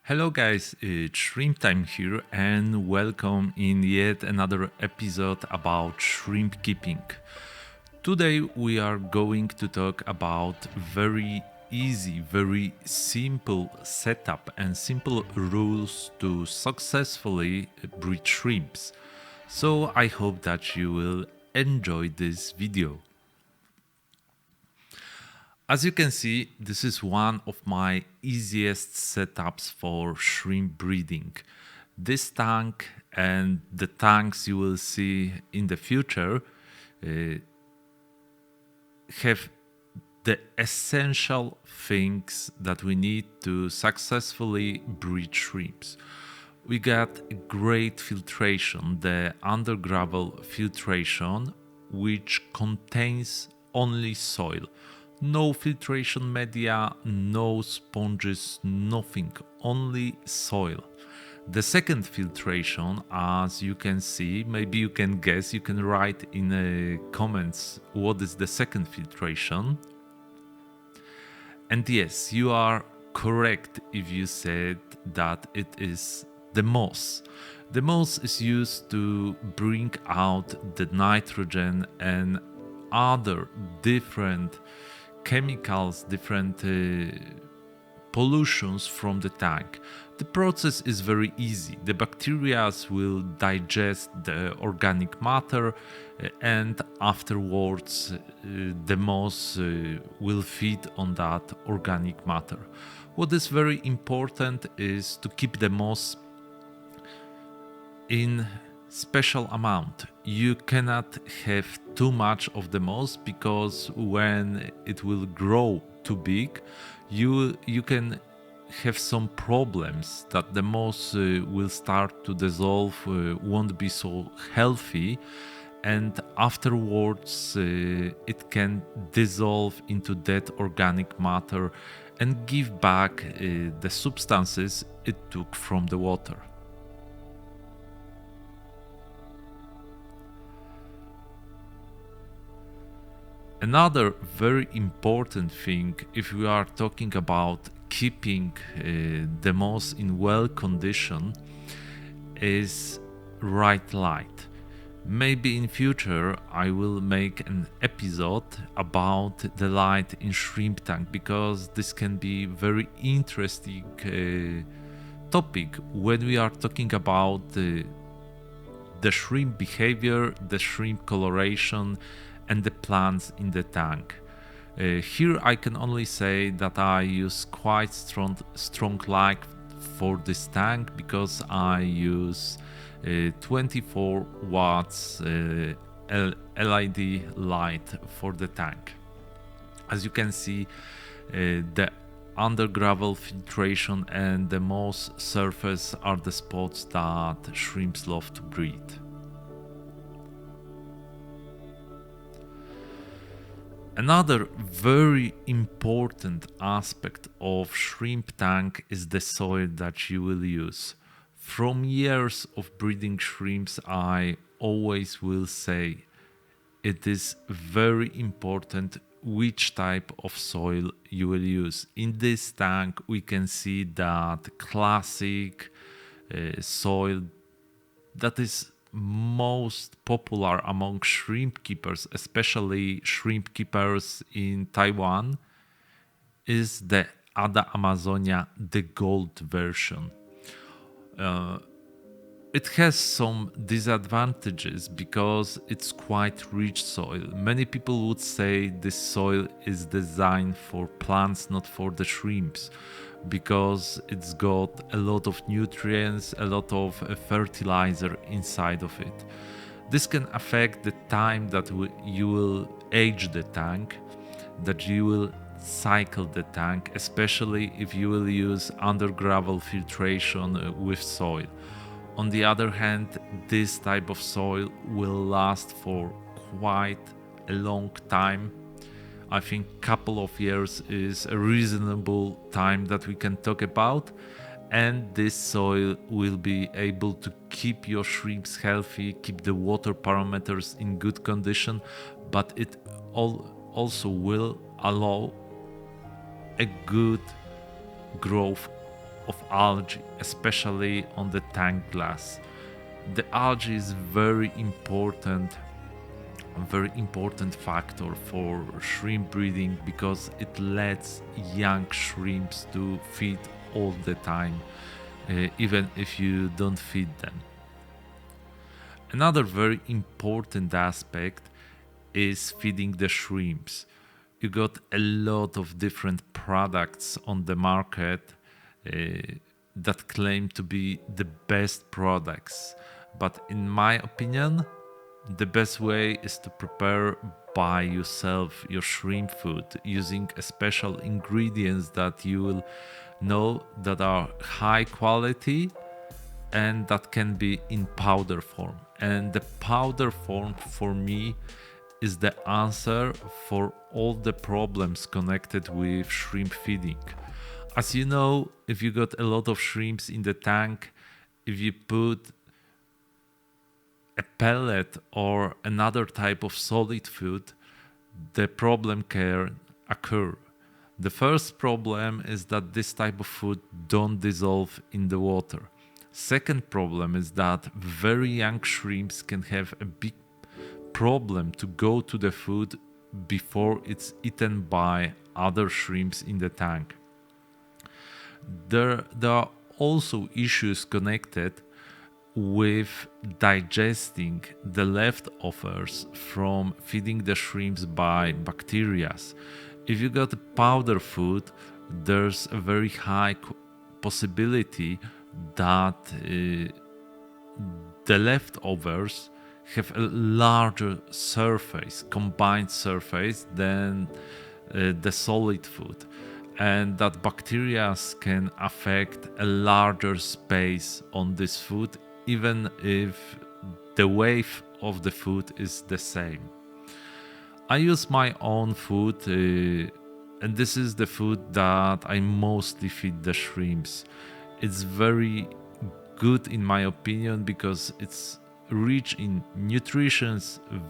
Hello, guys, it's Shrimp Time here, and welcome in yet another episode about shrimp keeping. Today, we are going to talk about very easy, very simple setup and simple rules to successfully breed shrimps. So, I hope that you will enjoy this video. As you can see, this is one of my easiest setups for shrimp breeding. This tank and the tanks you will see in the future uh, have the essential things that we need to successfully breed shrimps. We got great filtration, the undergravel filtration, which contains only soil. No filtration media, no sponges, nothing, only soil. The second filtration, as you can see, maybe you can guess, you can write in the comments what is the second filtration. And yes, you are correct if you said that it is the moss. The moss is used to bring out the nitrogen and other different chemicals, different pollutions from the tank. The process is very easy. The bacteria will digest the organic matter and afterwards the moss will feed on that organic matter. What is very important is to keep the moss in special amount. You cannot have too much of the moss because when it will grow too big, you can have some problems that the moss will start to dissolve, won't be so healthy, and afterwards it can dissolve into that organic matter and give back the substances it took from the water. Another very important thing, if we are talking about keeping the moss in well condition, is right light. Maybe in future I will make an episode about the light in shrimp tank because this can be very interesting topic when we are talking about the shrimp behavior, the shrimp coloration, and the plants in the tank. Here I can only say that I use quite strong light for this tank because I use 24 watts LED light for the tank. As you can see, the undergravel filtration and the moss surface are the spots that shrimps love to breed. Another very important aspect of shrimp tank is the soil that you will use. From years of breeding shrimps, I always will say it is very important which type of soil you will use. In this tank, we can see that classic soil that is most popular among shrimp keepers, especially shrimp keepers in Taiwan, is the Ada Amazonia, the gold version. It has some disadvantages because it's quite rich soil. Many people would say this soil is designed for plants, not for the shrimps, because it's got a lot of nutrients, a lot of fertilizer inside of it. This can affect the time that you will age the tank, that you will cycle the tank, especially if you will use undergravel filtration with soil. On the other hand, this type of soil will last for quite a long time. I think couple of years is a reasonable time that we can talk about, and this soil will be able to keep your shrimps healthy, keep the water parameters in good condition, but it also will allow a good growth of algae, especially on the tank glass. The algae is very important factor for shrimp breeding because it lets young shrimps to feed all the time, even if you don't feed them. Another very important aspect is feeding the shrimps. You got a lot of different products on the market uh, that claim to be the best products, but in my opinion, the best way is to prepare by yourself your shrimp food using special ingredients that you will know that are high quality and that can be in powder form. And the powder form for me is the answer for all the problems connected with shrimp feeding. As you know, if you got a lot of shrimps in the tank, if you put a pellet or another type of solid food, the problem can occur. The first problem is that this type of food don't dissolve in the water. Second problem is that very young shrimps can have a big problem to go to the food before it's eaten by other shrimps in the tank. There are also issues connected with digesting the leftovers from feeding the shrimps by bacteria. If you got powder food, there's a very high possibility that the leftovers have a larger surface, combined surface than the solid food, and that bacteria can affect a larger space on this food even if the weight of the food is the same. I use my own food, and this is the food that I mostly feed the shrimps. It's very good in my opinion because it's rich in nutrition,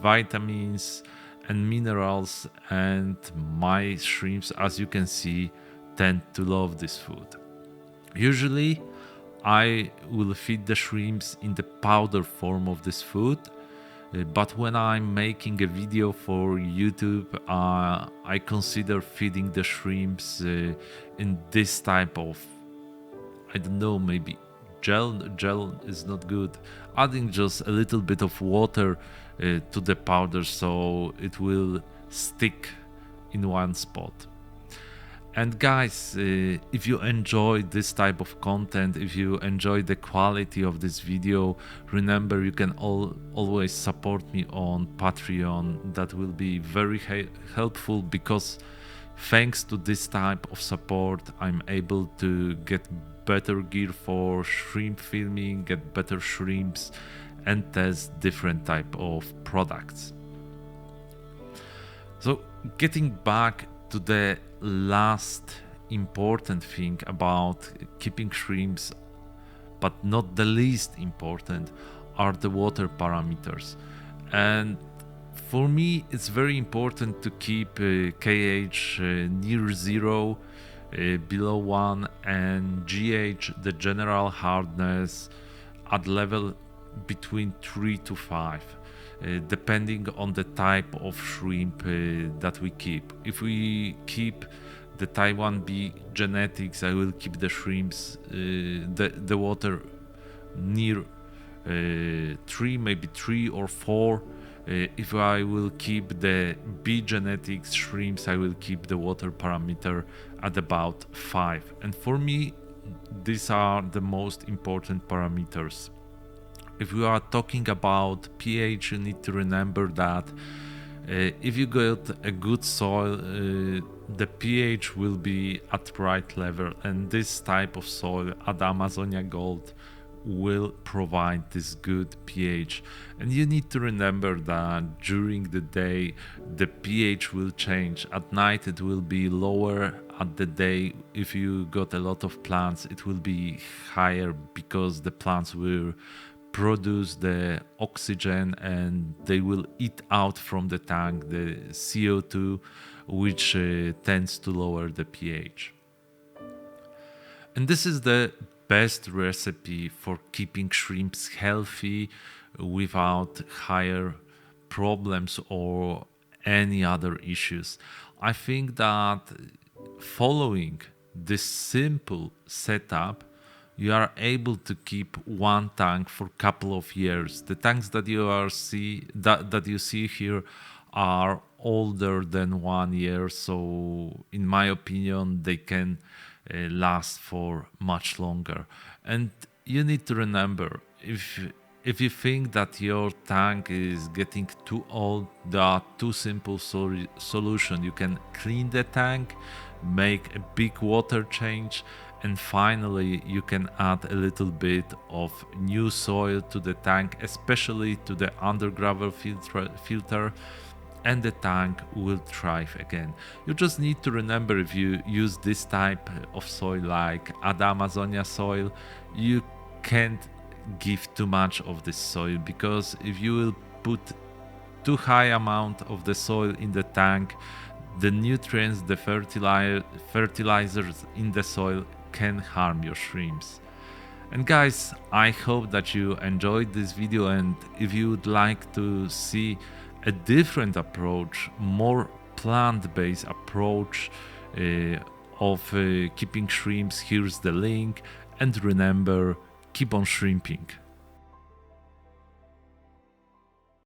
vitamins, and minerals, and my shrimps, as you can see, tend to love this food. Usually, I will feed the shrimps in the powder form of this food, but when I'm making a video for YouTube, I consider feeding the shrimps in this type of, I don't know, maybe gel. Gel is not good. Adding just a little bit of water to the powder so it will stick in one spot. And guys, if you enjoy this type of content, if you enjoy the quality of this video, remember you can always support me on Patreon. That will be very helpful because thanks to this type of support, I'm able to get better gear for shrimp filming, get better shrimps, and test different type of products. So getting back to the last important thing about keeping shrimps, but not the least important, are the water parameters. And for me, it's very important to keep KH near 0, below 1, and GH, the general hardness, at level between 3 to 5. Depending on the type of shrimp that we keep. If we keep the Taiwan B genetics, I will keep the shrimps, the water near 3, maybe 3 or 4. If I will keep the B genetics shrimps, I will keep the water parameter at about 5. And for me, these are the most important parameters. If we are talking about pH, you need to remember that if you got a good soil, the pH will be at right level, and this type of soil at Amazonia Gold will provide this good pH. And you need to remember that during the day the pH will change. At night it will be lower, at the day if you got a lot of plants it will be higher because the plants will produce the oxygen and they will eat out from the tank the CO2, which tends to lower the pH. And this is the best recipe for keeping shrimps healthy without higher problems or any other issues. I think that following this simple setup, you are able to keep one tank for a couple of years. The tanks that that you see here are older than 1 year, so in my opinion, they can last for much longer. And you need to remember, if you think that your tank is getting too old, there are two simple solutions. You can clean the tank, make a big water change, and finally you can add a little bit of new soil to the tank, especially to the underground filter, and the tank will thrive again. You just need to remember, if you use this type of soil like Ada Amazonia soil, you can't give too much of this soil, because if you will put too high amount of the soil in the tank, the nutrients, the fertilizers in the soil can harm your shrimps. And guys, I hope that you enjoyed this video, and if you would like to see a different approach, more plant-based approach of keeping shrimps, here's the link. And remember, keep on shrimping.